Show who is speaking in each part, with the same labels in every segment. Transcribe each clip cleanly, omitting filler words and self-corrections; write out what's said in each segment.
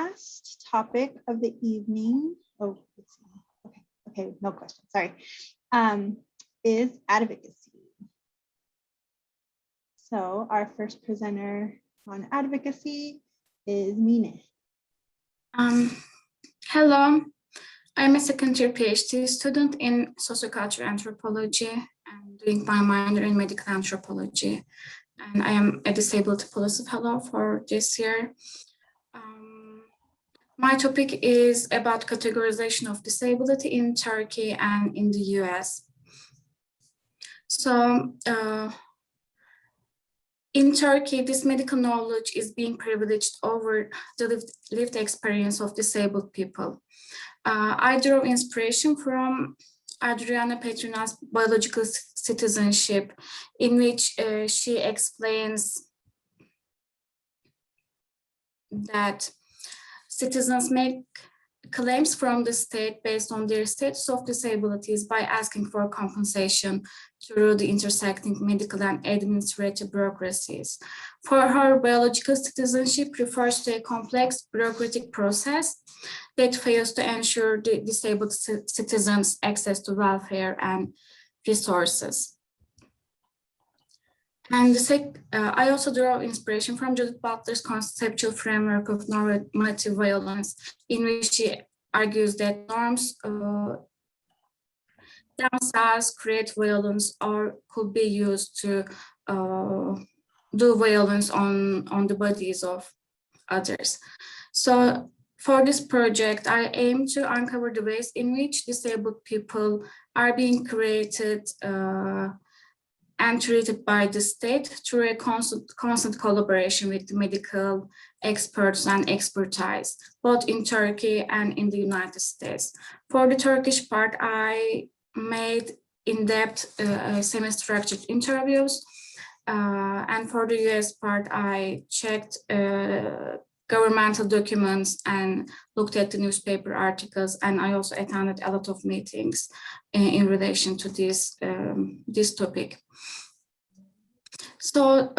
Speaker 1: last topic of the evening, oh, let's see. Okay, no question, sorry, is advocacy. So our first presenter on advocacy is Mine.
Speaker 2: Hello, I'm a second-year PhD student in sociocultural anthropology and doing my minor in medical anthropology. And I am a disabled policy fellow for this year. My topic is about categorization of disability in Turkey and in the US. So in Turkey, this medical knowledge is being privileged over the lived experience of disabled people. I drew inspiration from Adriana Petrina's Biological Citizenship, in which she explains that citizens make claims from the state based on their status of disabilities by asking for compensation through the intersecting medical and administrative bureaucracies. For her, biological citizenship refers to a complex bureaucratic process that fails to ensure the disabled citizens' access to welfare and resources. And I also draw inspiration from Judith Butler's conceptual framework of normative violence, in which she argues that norms themselves create violence or could be used to do violence on the bodies of others. So for this project, I aim to uncover the ways in which disabled people are being created and treated by the state through a constant collaboration with the medical experts and expertise, both in Turkey and in the United States. For the Turkish part, I made in-depth semi-structured interviews. And for the US part, I checked governmental documents and looked at the newspaper articles, and I also attended a lot of meetings in relation to this topic. So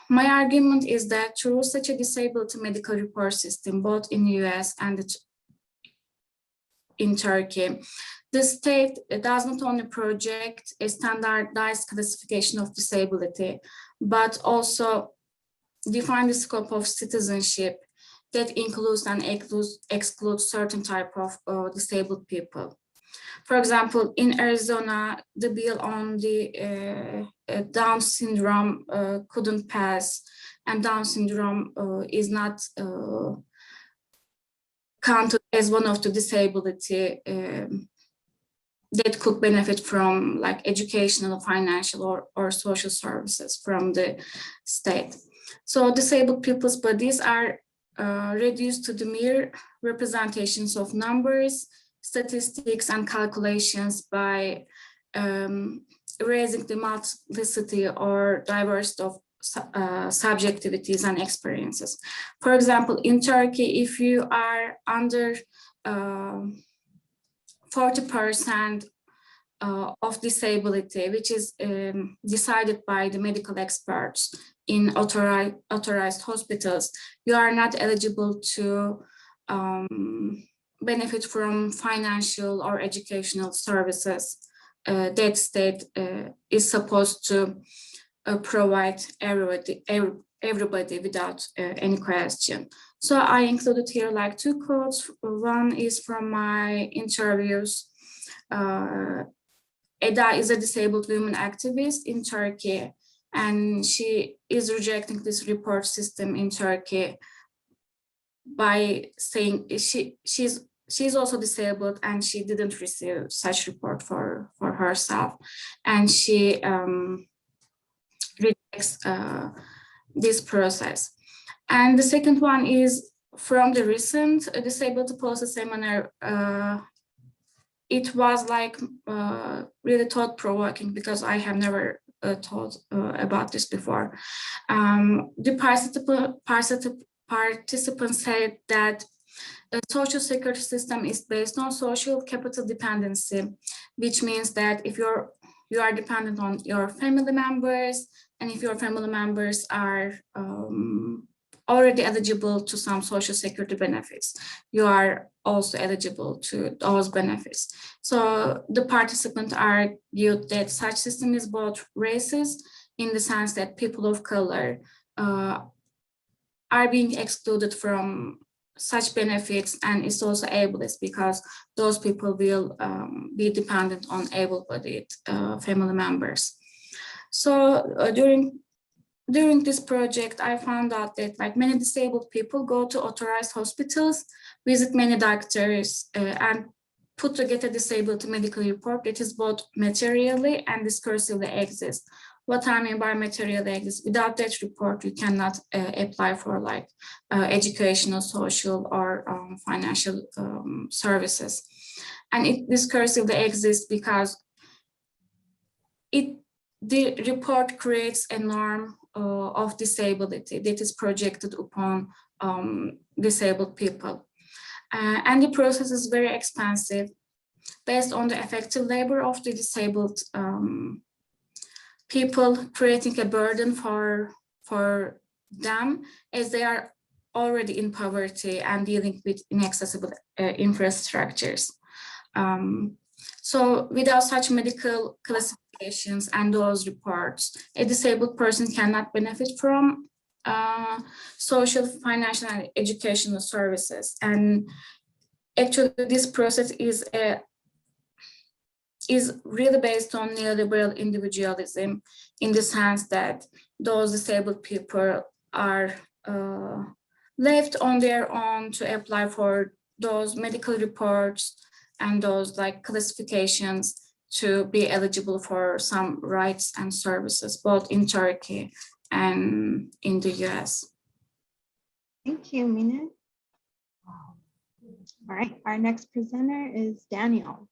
Speaker 2: my argument is that through such a disability medical report system, both in the US and in Turkey, the state does not only project a standardized classification of disability, but also define the scope of citizenship that includes and excludes certain type of disabled people. For example, in Arizona, the bill on the Down syndrome couldn't pass, and Down syndrome is not counted as one of the disability that could benefit from like educational, financial, or social services from the state. So disabled people's bodies are reduced to the mere representations of numbers, statistics, and calculations by raising the multiplicity or diversity of subjectivities and experiences. For example, in Turkey, if you are under 40% of disability, which is decided by the medical experts in authorized hospitals, you are not eligible to benefit from financial or educational services that state is supposed to provide everybody without any question. So I included here like two quotes. One is from my interviews. Eda is a disabled women activist in Turkey, and she is rejecting this report system in Turkey by saying she's also disabled and she didn't receive such report for herself, and she rejects this process. And the second one is from the recent disability policy seminar. It was like really thought-provoking because I have never thought about this before. The participants said that the social security system is based on social capital dependency, which means that if you are dependent on your family members, and if your family members are already eligible to some social security benefits, you are also eligible to those benefits. So the participants argued that such system is both racist in the sense that people of color are being excluded from such benefits, and it's also ableist because those people will be dependent on able-bodied family members. So during this project, I found out that like many disabled people go to authorized hospitals, visit many doctors, and put to get a disability medical report that is both materially and discursively exist. What I mean by materially exist, without that report, you cannot apply for like educational, social, or financial services. And it discursively exists because the report creates a norm of disability that is projected upon disabled people. And the process is very expensive based on the effective labor of the disabled people, creating a burden for them as they are already in poverty and dealing with inaccessible infrastructures. So without such medical classifications and those reports, a disabled person cannot benefit from social, financial, and educational services. And actually, this process is really based on neoliberal individualism, in the sense that those disabled people are left on their own to apply for those medical reports and those like classifications to be eligible for some rights and services, both in Turkey and in the US.
Speaker 1: Thank you, Mina. All right, our next presenter is Daniel.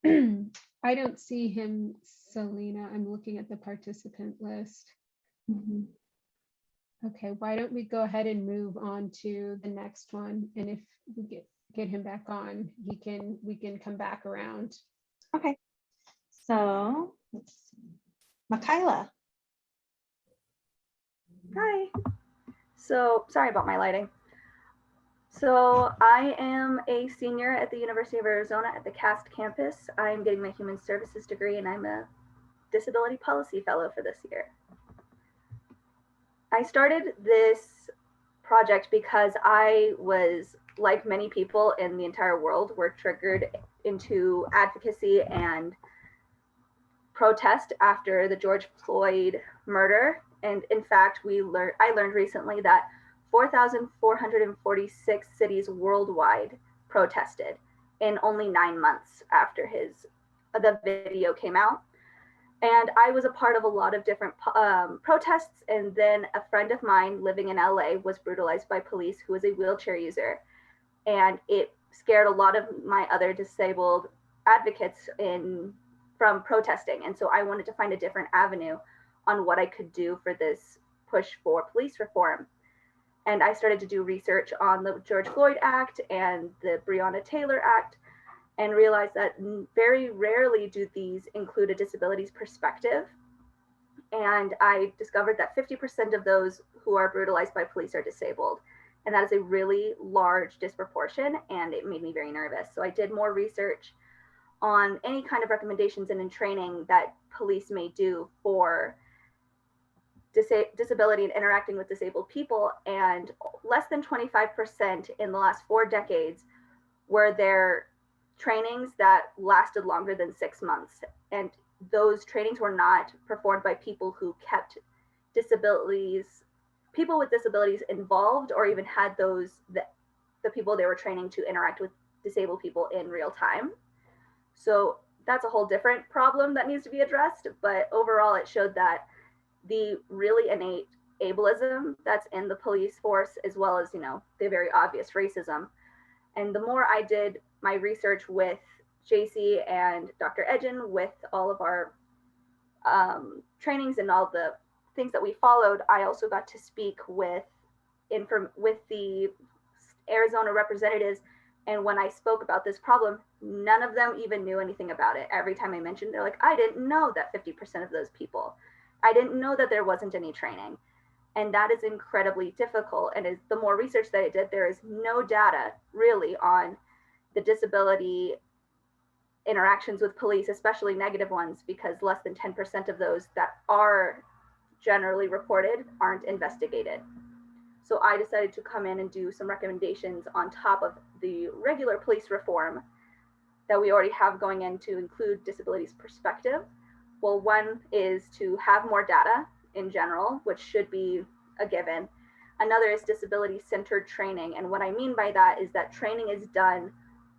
Speaker 3: I don't see him, Selena. I'm looking at the participant list.
Speaker 1: Mhm.
Speaker 3: Okay, why don't we go ahead and move on to the next one? And if we get him back on, we can come back around.
Speaker 1: Okay, so let's see. Michaela.
Speaker 4: Hi. So sorry about my lighting. So I am a senior at the University of Arizona at the CAST campus. I'm getting my human services degree and I'm a disability policy fellow for this year. I started this project because I was, like many people in the entire world, were triggered into advocacy and protest after the George Floyd murder. And in fact, I learned recently that 4,446 cities worldwide protested in only 9 months after the video came out. And I was a part of a lot of different protests. And then a friend of mine living in LA was brutalized by police, who was a wheelchair user. And it scared a lot of my other disabled advocates from protesting. And so I wanted to find a different avenue on what I could do for this push for police reform. And I started to do research on the George Floyd Act and the Breonna Taylor Act, and realized that very rarely do these include a disabilities perspective. And I discovered that 50% of those who are brutalized by police are disabled. And that is a really large disproportion, and it made me very nervous. So I did more research on any kind of recommendations and in training that police may do for disability and interacting with disabled people. And less than 25% in the last 4 decades were there trainings that lasted longer than 6 months. And those trainings were not performed by people who kept people with disabilities involved, or even had the people they were training to interact with disabled people in real time. So that's a whole different problem that needs to be addressed. But overall, it showed that the really innate ableism that's in the police force, as well as, the very obvious racism. And the more I did my research with JC and Dr. Edgen, with all of our trainings and all the things that we followed, I also got to speak with the Arizona representatives. And when I spoke about this problem, none of them even knew anything about it. Every time I mentioned, they're like, I didn't know that 50% of those people, I didn't know that there wasn't any training. And that is incredibly difficult. And the more research that I did, there is no data really on the disability interactions with police, especially negative ones, because less than 10% of those that are generally reported aren't investigated. So I decided to come in and do some recommendations on top of the regular police reform that we already have going in to include disabilities perspective. Well, one is to have more data in general, which should be a given. Another is disability-centered training. And what I mean by that is that training is done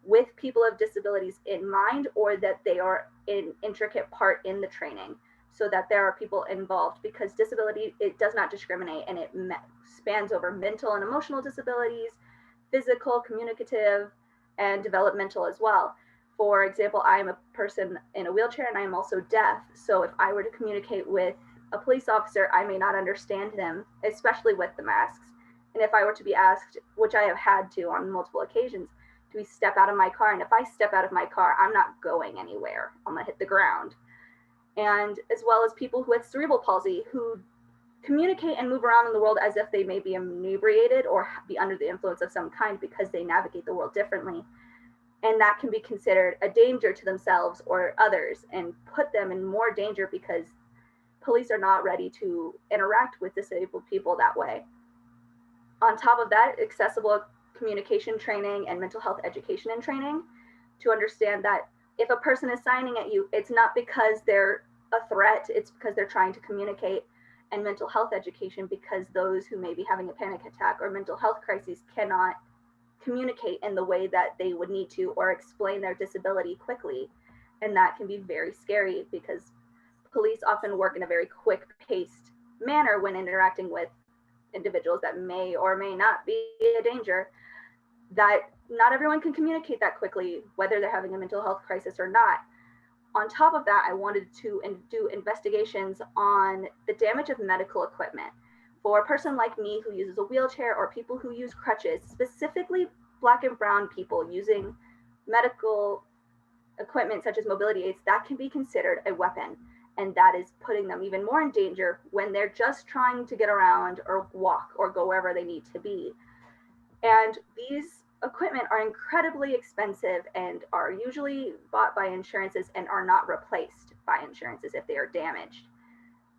Speaker 4: with people of disabilities in mind, or that they are an intricate part in the training, so that there are people involved, because disability, it does not discriminate, and it spans over mental and emotional disabilities, physical, communicative, and developmental as well. For example, I am a person in a wheelchair and I am also deaf. So if I were to communicate with a police officer, I may not understand them, especially with the masks. And if I were to be asked, which I have had to on multiple occasions, do we step out of my car? And if I step out of my car, I'm not going anywhere. I'm gonna hit the ground. And as well as people with cerebral palsy who communicate and move around in the world as if they may be inebriated or be under the influence of some kind, because they navigate the world differently. And that can be considered a danger to themselves or others, and put them in more danger because police are not ready to interact with disabled people that way. On top of that, accessible communication training and mental health education and training, to understand that if a person is signing at you, it's not because they're a threat, it's because they're trying to communicate. And mental health education, because those who may be having a panic attack or mental health crises cannot communicate in the way that they would need to, or explain their disability quickly. And that can be very scary, because police often work in a very quick paced manner when interacting with individuals that may or may not be a danger, that not everyone can communicate that quickly, whether they're having a mental health crisis or not. On top of that, I wanted to do investigations on the damage of medical equipment. For a person like me who uses a wheelchair, or people who use crutches, specifically Black and brown people using medical equipment such as mobility aids, that can be considered a weapon. And that is putting them even more in danger when they're just trying to get around or walk or go wherever they need to be. And these equipment are incredibly expensive and are usually bought by insurances and are not replaced by insurances if they are damaged.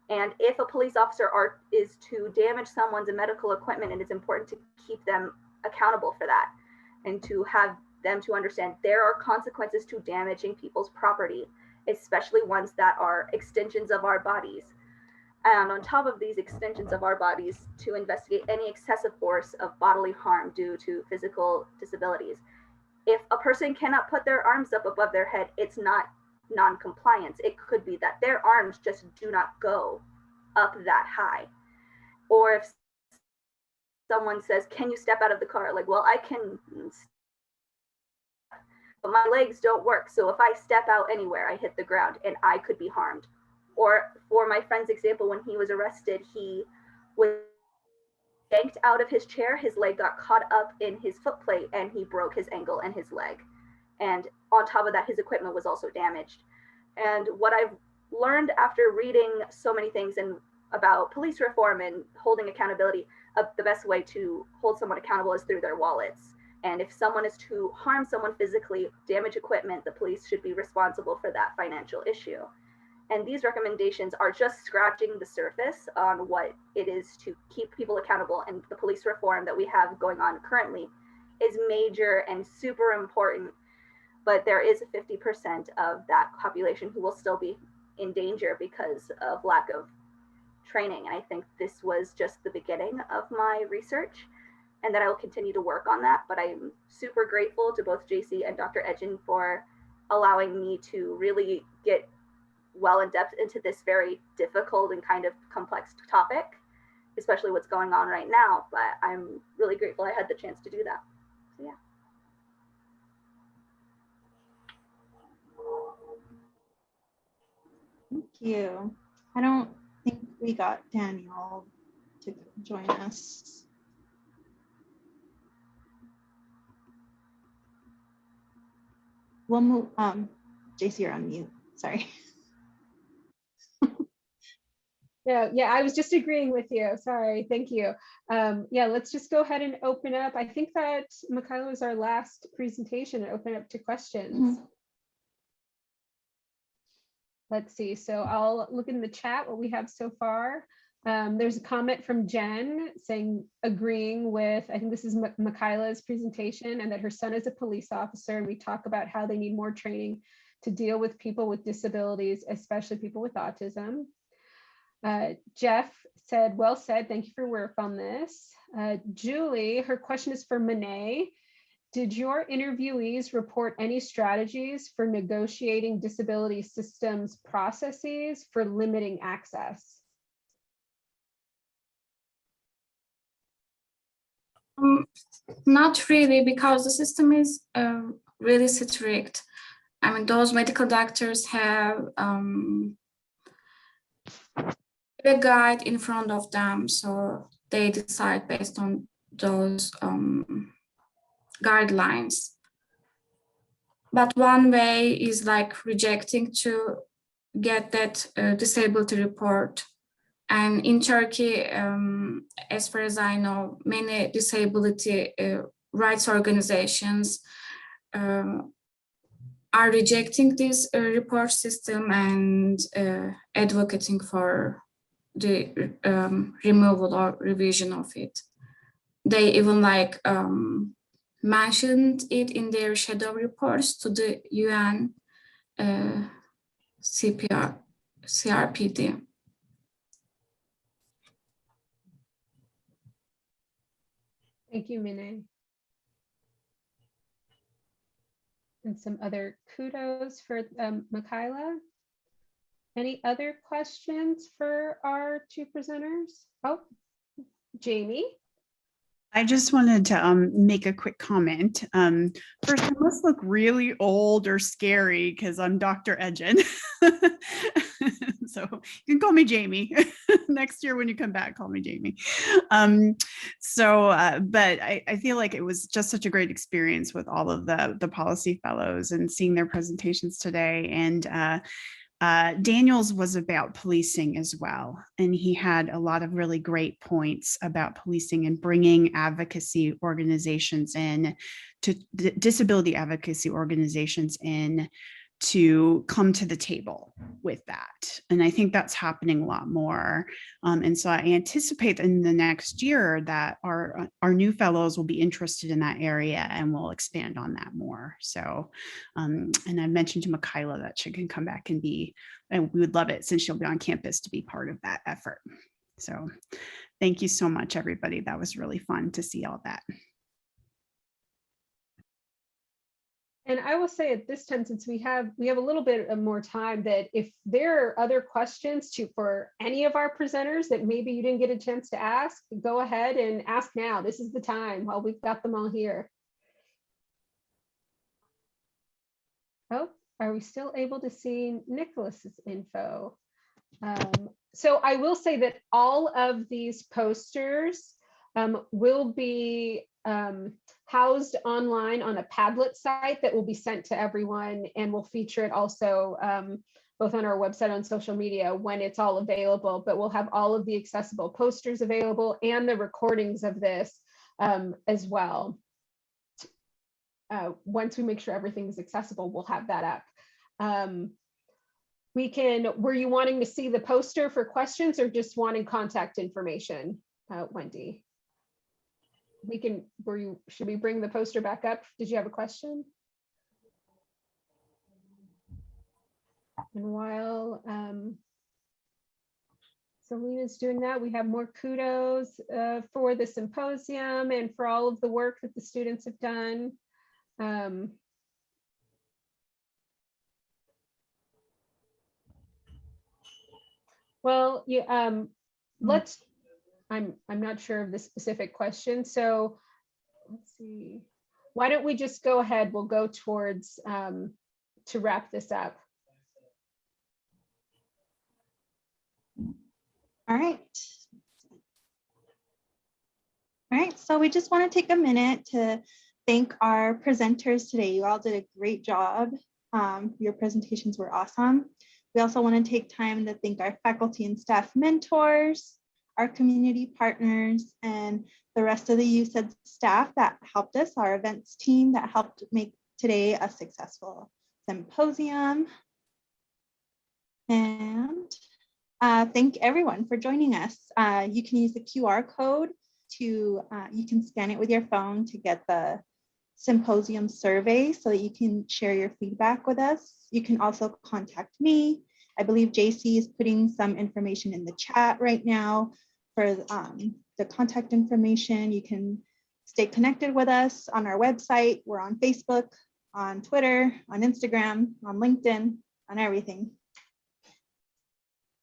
Speaker 4: And if a police officer is to damage someone's medical equipment, and it's important to keep them accountable for that, and to have them to understand there are consequences to damaging people's property, especially ones that are extensions of our bodies. And on top of these extensions of our bodies, to investigate any excessive force of bodily harm due to physical disabilities. If a person cannot put their arms up above their head, it's not non-compliance. It could be that their arms just do not go up that high. Or if someone says, can you step out of the car? Like, well, I can, but my legs don't work. So if I step out anywhere, I hit the ground and I could be harmed. Or for my friend's example, when he was arrested, he was yanked out of his chair, his leg got caught up in his foot plate, and he broke his ankle and his leg. And on top of that, his equipment was also damaged. And what I've learned after reading so many things and about police reform and holding accountability, the best way to hold someone accountable is through their wallets. And if someone is to harm someone physically, damage equipment, the police should be responsible for that financial issue. And these recommendations are just scratching the surface on what it is to keep people accountable. And the police reform that we have going on currently is major and super important. But there is 50% of that population who will still be in danger because of lack of training. And I think this was just the beginning of my research, and that I will continue to work on that. But I'm super grateful to both JC and Dr. Edgen for allowing me to really get well in depth into this very difficult and kind of complex topic, especially what's going on right now. But I'm really grateful I had the chance to do that. So yeah.
Speaker 1: Thank you. I don't think we got Daniel to join us. We'll move, JC, you're on mute, sorry.
Speaker 3: Yeah, I was just agreeing with you. Sorry, thank you. Yeah, let's just go ahead and open up. I think that Michaela was our last presentation and open up to questions. Let's see, so I'll look in the chat what we have so far. There's a comment from Jen saying, agreeing with, I think this is Michaela's presentation, and that her son is a police officer. And we talk about how they need more training to deal with people with disabilities, especially people with autism. Jeff said, well said, thank you for work on this. Julie, her question is for Monet. Did your interviewees report any strategies for negotiating disability systems processes for limiting access?
Speaker 2: Not really, because the system is really strict. I mean, those medical doctors have a guide in front of them, so they decide based on those guidelines. But one way is like rejecting to get that disability report. And in Turkey, as far as I know, many disability rights organizations are rejecting this report system and advocating for the removal or revision of it. They even like mentioned it in their shadow reports to the UN CRPD.
Speaker 3: Thank you, Mine. And some other kudos for Michaela. Any other questions for our two presenters? Oh, Jamie.
Speaker 5: I just wanted to make a quick comment. First, I must look really old or scary because I'm Dr. Edgen. So you can call me Jamie. Next year when you come back, call me Jamie. But I feel like it was just such a great experience with all of the policy fellows and seeing their presentations today. And Daniel's was about policing as well. And he had a lot of really great points about policing and bringing advocacy organizations in to disability advocacy organizations in to come to the table with that. And I think that's happening a lot more. And so I anticipate in the next year that our new fellows will be interested in that area and we'll expand on that more. So, and I mentioned to Michaela that she can come back and we would love it since she'll be on campus to be part of that effort. So thank you so much, everybody. That was really fun to see all that.
Speaker 3: And I will say at this time, since we have a little bit of more time, that if there are other questions for any of our presenters that maybe you didn't get a chance to ask, go ahead and ask now. This is the time while we've got them all here. Oh, are we still able to see Nicholas's info? So I will say that all of these posters will be housed online on a Padlet site that will be sent to everyone, and we'll feature it also both on our website on social media when it's all available. But we'll have all of the accessible posters available and the recordings of this as well. Once we make sure everything is accessible, we'll have that up. Were you wanting to see the poster for questions or just wanting contact information, Wendy? Should we bring the poster back up? Did you have a question? And while Selena's doing that, we have more kudos for the symposium and for all of the work that the students have done. Well, yeah, I'm not sure of the specific question. So let's see. Why don't we just go ahead? We'll go towards to wrap this up.
Speaker 1: All right. All right, so we just want to take a minute to thank our presenters today. You all did a great job. Your presentations were awesome. We also want to take time to thank our faculty and staff mentors, our community partners, and the rest of the USED staff that helped us, our events team that helped make today a successful symposium. And thank everyone for joining us. You can use the QR code to, you can scan it with your phone to get the symposium survey so that you can share your feedback with us. You can also contact me. I believe JC is putting some information in the chat right now for the contact information. You can stay connected with us on our website. We're on Facebook, on Twitter, on Instagram, on LinkedIn, on everything.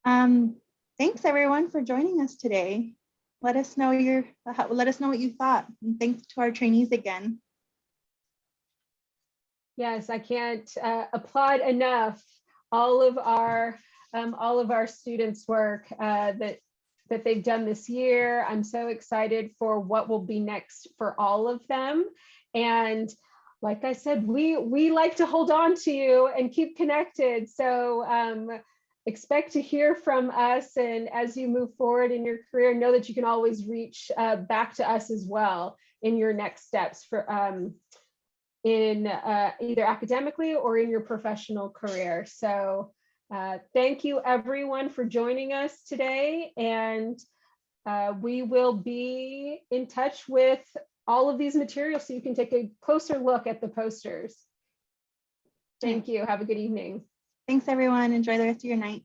Speaker 1: Thanks everyone for joining us today. Let us know what you thought. And thanks to our trainees again.
Speaker 3: Yes, I can't applaud enough all of our students' work that they've done this year. I'm so excited for what will be next for all of them. And like I said, we like to hold on to you and keep connected. So expect to hear from us. And as you move forward in your career, know that you can always reach back to us as well in your next steps for in either academically or in your professional career. So thank you everyone for joining us today. And we will be in touch with all of these materials so you can take a closer look at the posters. Thank you. Have a good evening.
Speaker 1: Thanks everyone. Enjoy the rest of your night.